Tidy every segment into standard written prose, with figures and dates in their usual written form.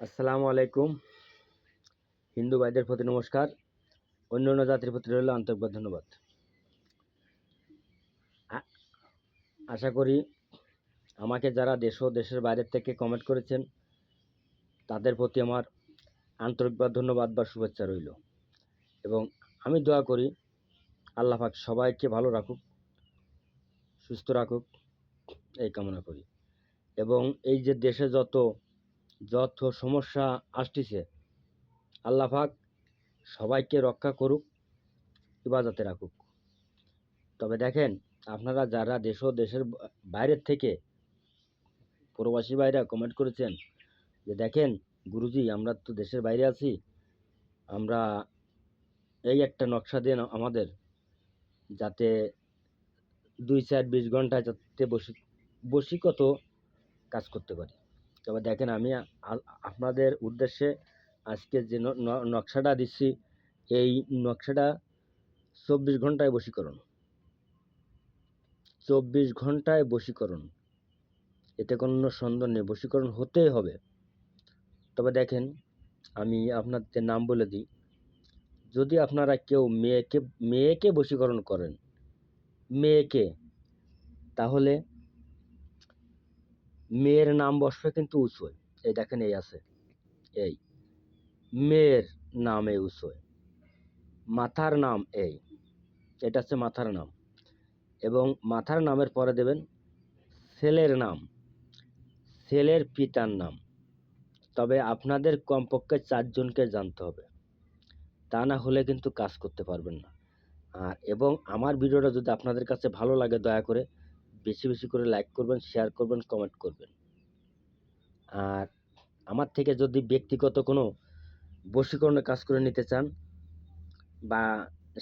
আসসালামু আলাইকুম। হিন্দু ভাইদের প্রতি নমস্কার, অন্যান্য জাতির প্রতি রইল আন্তরিক ধন্যবাদ। আশা করি আমাকে যারা দেশ ও দেশের বাইরের থেকে কমেন্ট করেছেন তাদের প্রতি আমার আন্তরিক ধন্যবাদ বা শুভেচ্ছা রইল। এবং আমি দোয়া করি আল্লাহ পাক সবাইকে ভালো রাখুক, সুস্থ রাখুক, এই কামনা করি। এবং এই যে দেশে যত যত সমস্যা আসতেছে, আল্লাহ পাক সবাইকে রক্ষা করুক, হেফাজতে রাখুক। তবে দেখেন, আপনারা যারা দেশ ও দেশের বাইরের থেকে প্রবাসী ভাইরা কমেন্ট করেছেন যে দেখেন গুরুজি, আমরা তো দেশের বাইরে আছি, আমরা এই একটা নকশা দেন আমাদের, যাতে 2-4-20 ঘন্টায় যাতে বসিকত কাজ করতে পারি। তবে দেখেন, আমি আপনাদের উদ্দেশ্যে আজকে যে নকশাটা দিচ্ছি, এই নকশাটা 24 ঘন্টায় বশীকরণ। 24 ঘন্টায় বশীকরণ, এতে কোনো সন্দেহ নেই, বশীকরণ হতেই হবে। তবে দেখেন, আমি আপনাদের নাম বলে দিই। যদি আপনারা কেউ মেয়েকে বশীকরণ করেন, মেয়েকে, তাহলে মেয়ের নাম বসবে কিন্তু উঁচুয়। এই দেখেন, এই আছে, এই মেয়ের নাম এই উঁচুয়, মাথার নাম এটা হচ্ছে মাথার নাম। এবং মাথার নামের পরে দেবেন ছেলের নাম, ছেলের পিতার নাম। তবে আপনাদের কমপক্ষে 4জনকে জানতে হবে, তা না হলে কিন্তু কাজ করতে পারবেন না। এবং আমার ভিডিওটা যদি আপনাদের কাছে ভালো লাগে, দয়া করে বেশি বেশি করে লাইক করবেন, শেয়ার করবেন, কমেন্ট করবেন। আর আমার থেকে যদি ব্যক্তিগত কোনো বশীকরণের কাজ করে নিতে চান, বা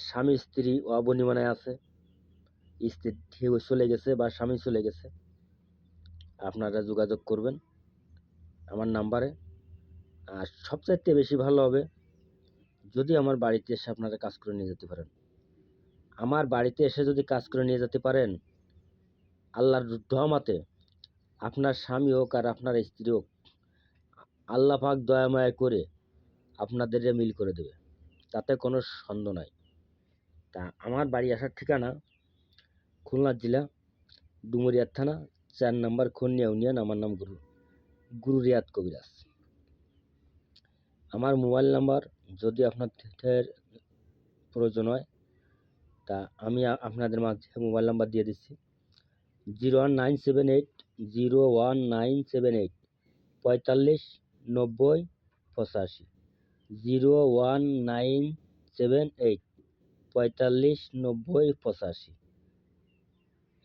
স্বামী স্ত্রী অবনিমানায় আছে, স্ত্রী চলে গেছে বা স্বামী চলে গেছে, আপনারা যোগাযোগ করবেন আমার নাম্বারে। আর সবচাইতে বেশি ভালো হবে যদি আমার বাড়িতে এসে আপনারা কাজ করে নিয়ে যেতে পারেন। আমার বাড়িতে এসে যদি কাজ করে নিয়ে যেতে পারেন, আল্লাহর রহমতে আপনার স্বামী হোক আর আপনার স্ত্রী হোক, আল্লাহ পাক দয়া মায়া করে আপনাদের মিল করে দেবে, তাতে কোনো সন্দেহ নাই। তা আমার বাড়ি আসার ঠিকানা খুলনা জেলা ডুমুরিয়া থানা 4 নম্বর খনিয়া ইউনিয়ন। আমার নাম গুরু রিয়াদ কবিরাজ। আমার মোবাইল নাম্বার যদি আপনাদের প্রয়োজন হয়, তা আমি আপনাদের মাঝে মোবাইল নাম্বার দিয়ে দিচ্ছি 01978 459085। 01978 459085,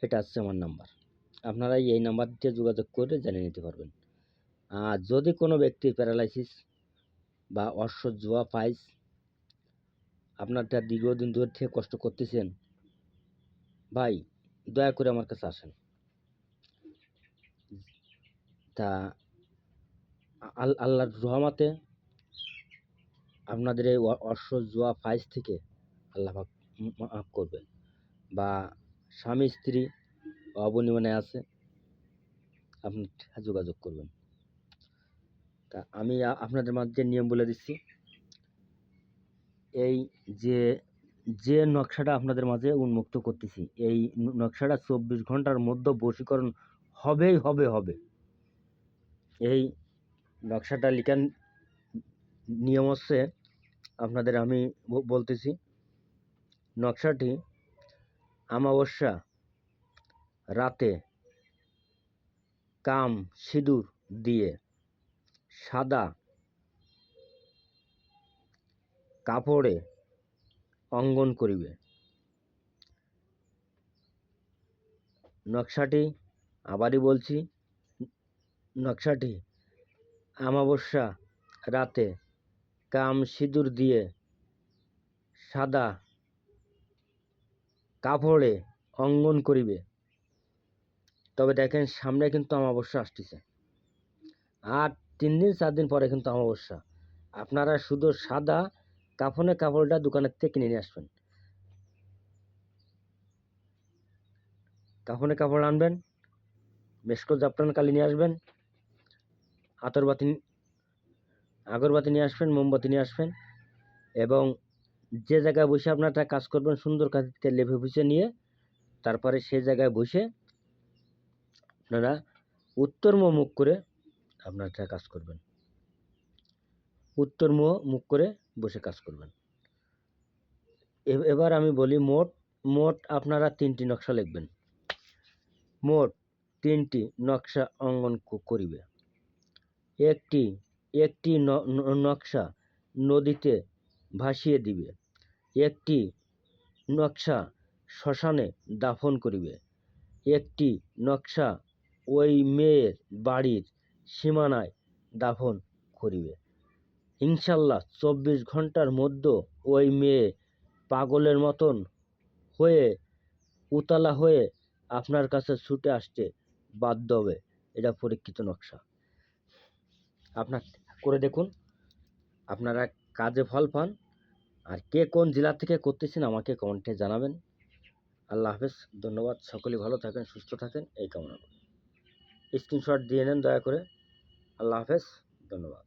এটা হচ্ছে আমার নাম্বার। আপনারা এই নাম্বার দিয়ে যোগাযোগ করে জেনে নিতে পারবেন। আর যদি কোনো ব্যক্তির প্যারালাইসিস বা অসহ্য পাইস, আপনারটা দীর্ঘদিন ধরে থেকে কষ্ট করতেছেন, ভাই দয়া করে আমার কাছে আসেন। তা আল্লাহর রহমতে আপনাদের এই অসহ্য ফাইজ থেকে আল্লাহ পাক মাফ করবেন। বা স্বামী স্ত্রী অবনিমানে আছে, আপনি যোগাযোগ করবেন। তা আমি আপনাদের মাঝে নিয়ম বলে দিচ্ছি। এই যে যে নকশাটা আপনাদের মাঝে উন্মুক্ত করতেছি, এই নকশাটা 24 ঘন্টার মধ্যে বশীকরণ হবেই হবে। এই নকশাটা লিখার নিয়ম হচ্ছে, আপনাদের আমি বলতেছি। নকশাটি অমাবস্যা রাতে কাম সিঁদুর দিয়ে সাদা কাপড়ে অঙ্কন করিবে। নকশাটি আবারই বলছি, নকশাটি অমাবস্যা রাতে কাম সিঁদুর দিয়ে সাদা কাপড়ে অঙ্কন করিবে। তবে দেখেন, সামনে কিন্তু অমাবস্যা আসতেছে, আর 3-4 দিন পরে কিন্তু অমাবস্যা। আপনারা শুধু সাদা কাপড়টা দোকানের থেকে কিনে নিয়ে আসবেন। কাপড় আনবেন, মেশকো জাফরান কালি নিয়ে আসবেন, আতরবাতি আগরবাতি নিয়ে আসবেন, মোমবাতি নিয়ে আসবেন, এবং যে জায়গায় বসে আপনারা কাজ করবেন সুন্দর কাঠিতে লেপে বুঝে নিয়ে তারপরে সেই জায়গায় বসে আপনারা উত্তরমুখ করে আপনারা কাজ করবেন। উত্তরমুখ করে বসে কাজ করবেন। এবার আমি বলি মোট আপনারা 3টি নকশা লিখবেন। মোট 3টি নকশা অঙ্কন করিবে। একটি নকশা নদীতে ভাসিয়ে দিবে, একটি নকশা শ্মশানে দাফন করিবে, একটি নকশা ওই মেয়ের বাড়ির সীমানায় দাফন করিবে। ইনশাল্লাহ 24 ঘন্টার মধ্যে ওই মেয়ে পাগলের মতন হয়ে উতলা হয়ে আপনার কাছে ছুটে আসতে বাধ্য হবে। এটা পরীক্ষিত নকশা। আপনার করে দেখুন, আপনারা কাজে ফল পান। আর কে কোন জেলা থেকে করতেছেন আমাকে কমেন্টে জানাবেন। আল্লাহ হাফেজ, ধন্যবাদ। সকলেই ভালো থাকেন, সুস্থ থাকেন এই কামনা করি। স্ক্রিনশট দিয়ে নেন দয়া করে। আল্লাহ হাফেজ, ধন্যবাদ।